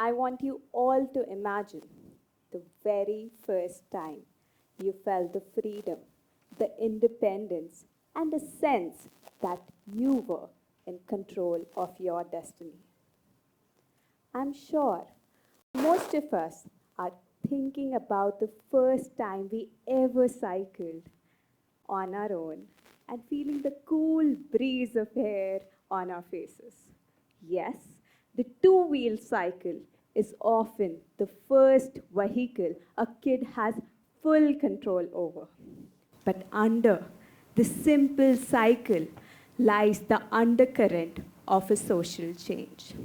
I want you all to imagine the very first time you felt the freedom, the independence, and the sense that you were in control of your destiny. I'm sure most of us are thinking about the first time we ever cycled on our own and feeling the cool breeze of air on our faces. Yes, the two-wheel cycle is often the first vehicle a kid has full control over. But under the simple cycle lies the undercurrent of a social change.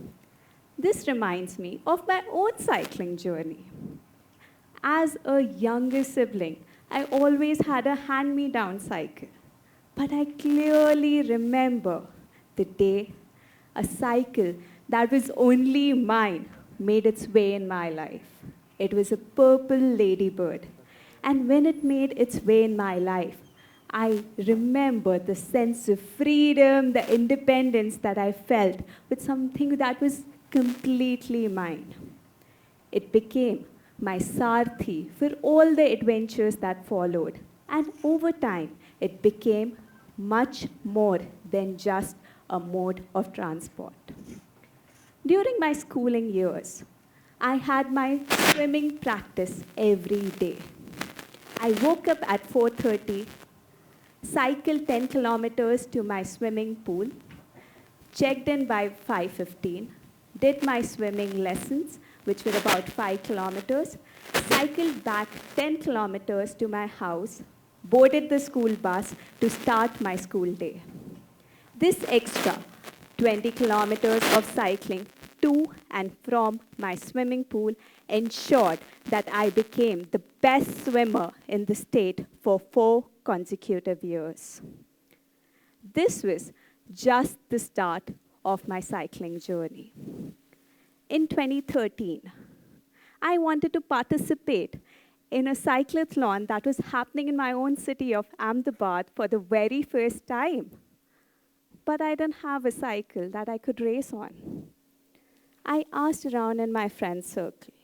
This reminds me of my own cycling journey. As a younger sibling, I always had a hand-me-down cycle. But I clearly remember the day a cycle that was only mine made its way in my life. It was a purple ladybird. And when it made its way in my life, I remember the sense of freedom, the independence that I felt with something that was completely mine. It became my sarthi for all the adventures that followed. And over time, it became much more than just a mode of transport. During my schooling years, I had my swimming practice every day. I woke up at 4:30, cycled 10 kilometers to my swimming pool, checked in by 5:15, did my swimming lessons, which were about 5 kilometers, cycled back 10 kilometers to my house, boarded the school bus to start my school day. This extra 20 kilometers of cycling to and from my swimming pool ensured that I became the best swimmer in the state for 4 consecutive years. This was just the start of my cycling journey. In 2013, I wanted to participate in a cyclothlon that was happening in my own city of Ahmedabad for the very first time. But I didn't have a cycle that I could race on. I asked around in my friend circle.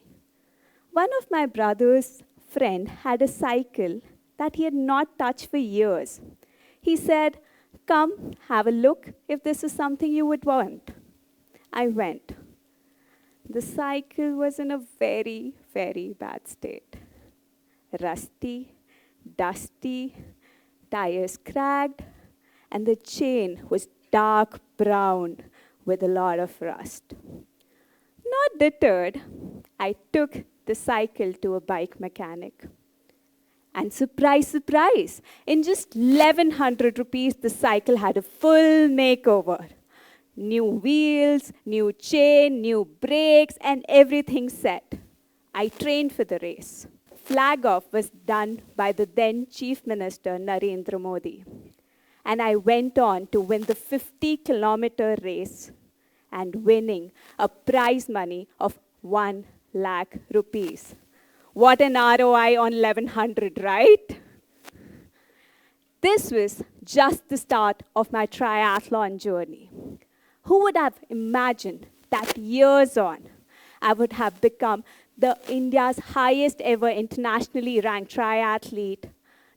One of my brother's friend had a cycle that he had not touched for years. He said, "Come, have a look if this is something you would want." I went. The cycle was in a very, very bad state. Rusty, dusty, tires cracked, and the chain was dark brown with a lot of rust. Not deterred, I took the cycle to a bike mechanic. And surprise, surprise, in just 1,100 rupees, the cycle had a full makeover. New wheels, new chain, new brakes, and everything set. I trained for the race. Flag off was done by the then Chief Minister, Narendra Modi. And I went on to win the 50-kilometer race and winning a prize money of 1 lakh rupees. What an ROI on 1,100, right? This was just the start of my triathlon journey. Who would have imagined that years on, I would have become the India's highest ever internationally ranked triathlete,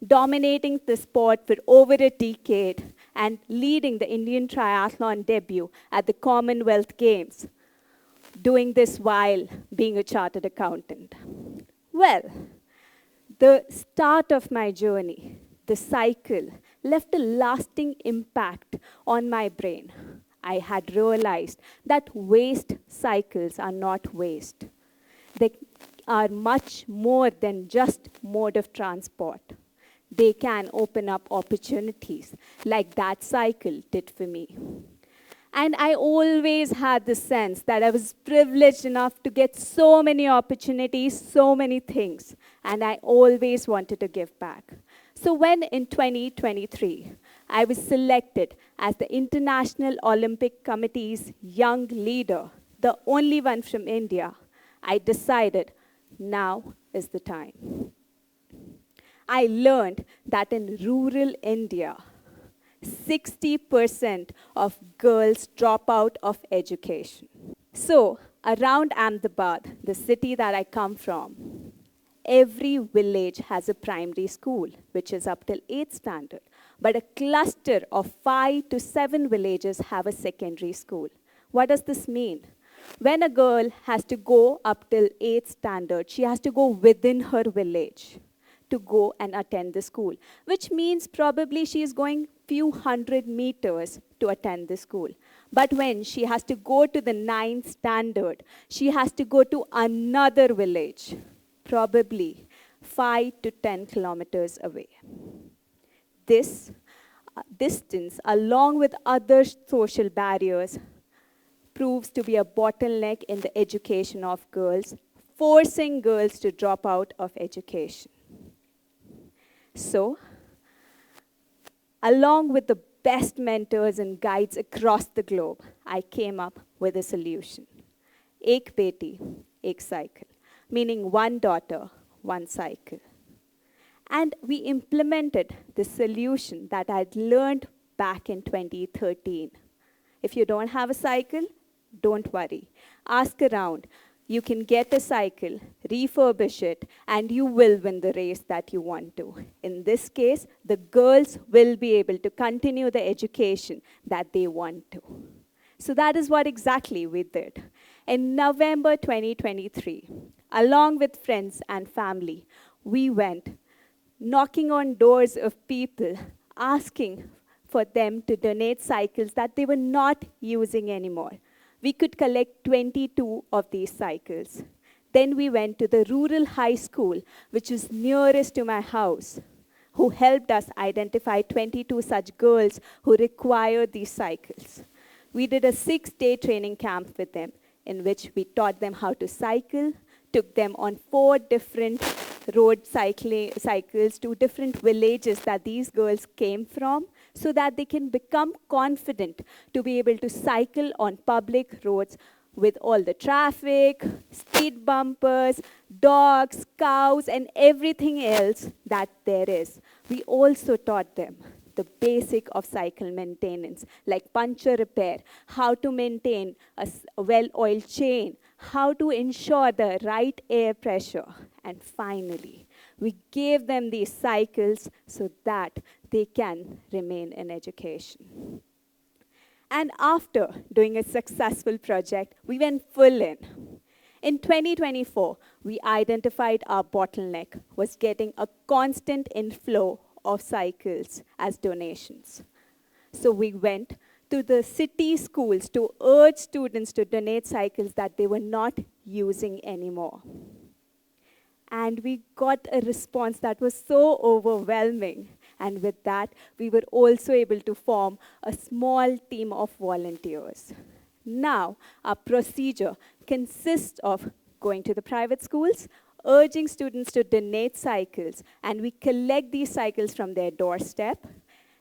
dominating the sport for over a decade and leading the Indian triathlon debut at the Commonwealth Games, doing this while being a chartered accountant. Well, the start of my journey, the cycle, left a lasting impact on my brain. I had realized that waste cycles are not waste. They are much more than just mode of transport. They can open up opportunities like that cycle did for me. And I always had the sense that I was privileged enough to get so many opportunities, so many things, and I always wanted to give back. So when in 2023, I was selected as the International Olympic Committee's young leader, the only one from India, I decided now is the time. I learned that in rural India, 60% of girls drop out of education. So Around Ahmedabad, the city that I come from, every village has a primary school, which is up till 8th standard. But a cluster of 5 to 7 villages have a secondary school. What does this mean? When a girl has to go up till 8th standard, she has to go within her village to go and attend the school, which means probably she is going few hundred meters to attend the school. But when she has to go to the 9th standard, she has to go to another village, probably 5 to 10 kilometers away. This distance, along with other social barriers, proves to be a bottleneck in the education of girls, forcing girls to drop out of education. So, along with the best mentors and guides across the globe, I came up with a solution. Ek Beti Ek Cycle, meaning one daughter, one cycle. And we implemented the solution that I'd learned back in 2013. If you don't have a cycle, don't worry. Ask around. You can get a cycle, refurbish it, and you will win the race that you want to. In this case, the girls will be able to continue the education that they want to. So that is what exactly we did. In November 2023, along with friends and family, we went knocking on doors of people, asking for them to donate cycles that they were not using anymore. We could collect 22 of these cycles. Then we went to the rural high school, which is nearest to my house, who helped us identify 22 such girls who require these cycles. We did a 6-day training camp with them, in which we taught them how to cycle, took them on 4 different road cycles to different villages that these girls came from, so that they can become confident to be able to cycle on public roads with all the traffic, speed bumpers, dogs, cows, and everything else that there is. We also taught them the basic of cycle maintenance, like puncture repair, how to maintain a well-oiled chain, how to ensure the right air pressure. And finally, we gave them these cycles so that they can remain in education. And after doing a successful project, we went full in. In 2024, we identified our bottleneck was getting a constant inflow of cycles as donations. So we went to the city schools to urge students to donate cycles that they were not using anymore. And we got a response that was so overwhelming. And with that, we were also able to form a small team of volunteers. Now, our procedure consists of going to the private schools, urging students to donate cycles, and we collect these cycles from their doorstep.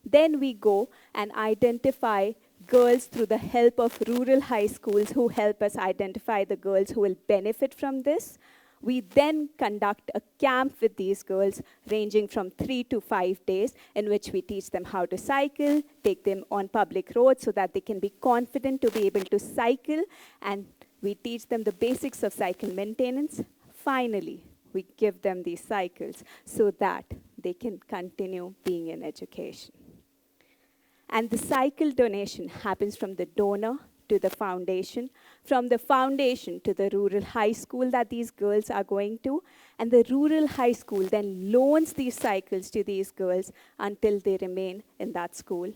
Then we go and identify girls through the help of rural high schools who help us identify the girls who will benefit from this. We then conduct a camp with these girls ranging from 3 to 5 days, in which we teach them how to cycle, take them on public roads so that they can be confident to be able to cycle, and we teach them the basics of cycle maintenance. Finally, we give them these cycles so that they can continue being in education. And the cycle donation happens from the donor to the foundation, from the foundation to the rural high school that these girls are going to, and the rural high school then loans these cycles to these girls until they remain in that school.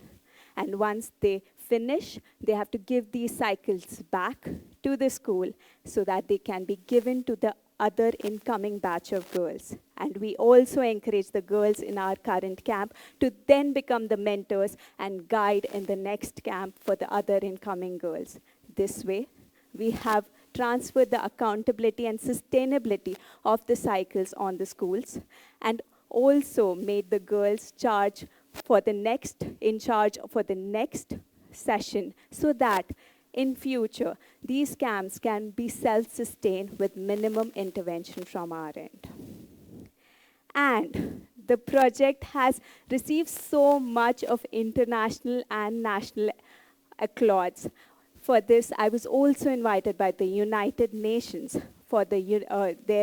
And once they finish, they have to give these cycles back to the school so that they can be given to the other incoming batch of girls. And we also encourage the girls in our current camp to then become the mentors and guide in the next camp for the other incoming girls. This way, we have transferred the accountability and sustainability of the cycles on the schools, and also made the girls in charge for the next session, so that in future, these camps can be self-sustained with minimum intervention from our end. And the project has received so much of international and national applause. For this, I was also invited by the United Nations for their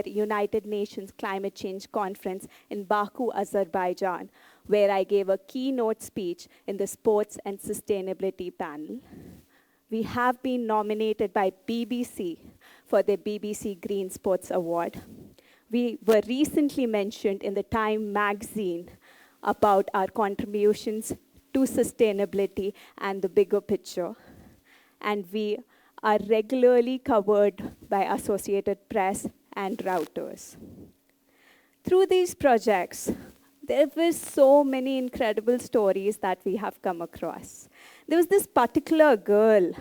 United Nations Climate Change Conference in Baku, Azerbaijan, where I gave a keynote speech in the Sports and Sustainability panel. We have been nominated by BBC for the BBC Green Sports Award. We were recently mentioned in the Time magazine about our contributions to sustainability and the bigger picture. And we are regularly covered by Associated Press and Reuters. Through these projects, there were so many incredible stories that we have come across. There was this particular girl,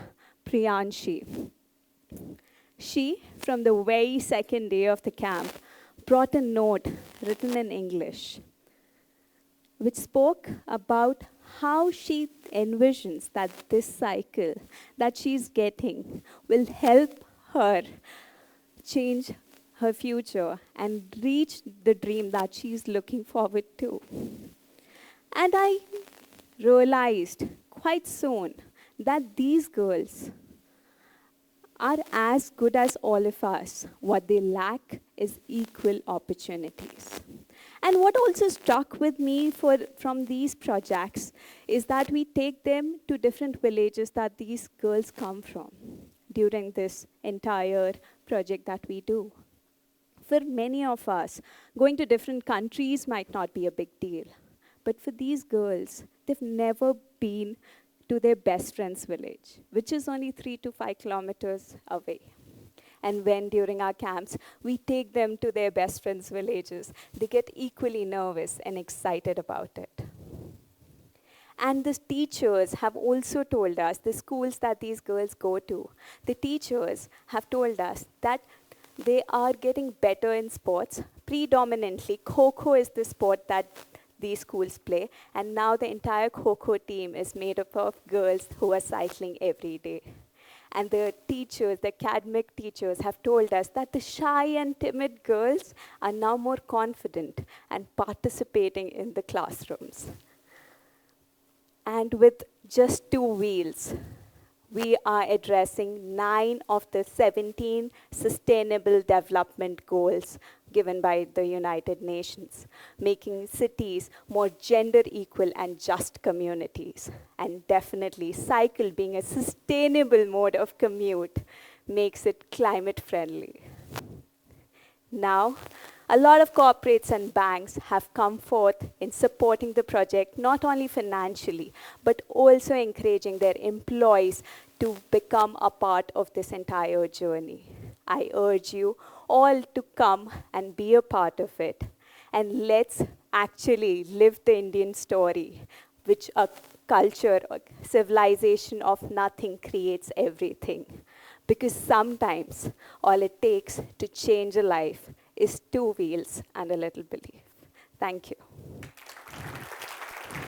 Priyanshi. She, from the very second day of the camp, brought a note written in English, which spoke about how she envisions that this cycle that she's getting will help her change her future and reach the dream that she's looking forward to. And I realized quite soon that these girls are as good as all of us. What they lack is equal opportunities. And what also struck with me from these projects is that we take them to different villages that these girls come from during this entire project that we do. For many of us, going to different countries might not be a big deal. But for these girls, they've never been to their best friend's village, which is only 3 to 5 kilometers away. And when, during our camps, we take them to their best friends' villages, they get equally nervous and excited about it. And the teachers have also told us, the schools that these girls go to, the teachers have told us that they are getting better in sports. Predominantly, Kho-Kho is the sport that these schools play, and now the entire Kho-Kho team is made up of girls who are cycling every day. And the teachers, the academic teachers, have told us that the shy and timid girls are now more confident and participating in the classrooms. And with just 2 wheels, we are addressing 9 of the 17 Sustainable Development Goals given by the United Nations, making cities more gender equal and just communities. And definitely, cycle being a sustainable mode of commute makes it climate friendly. Now, a lot of corporates and banks have come forth in supporting the project, not only financially, but also encouraging their employees to become a part of this entire journey. I urge you all to come and be a part of it. And let's actually live the Indian story, which a culture, a civilization of nothing creates everything. Because sometimes all it takes to change a life is 2 wheels and a little belief. Thank you.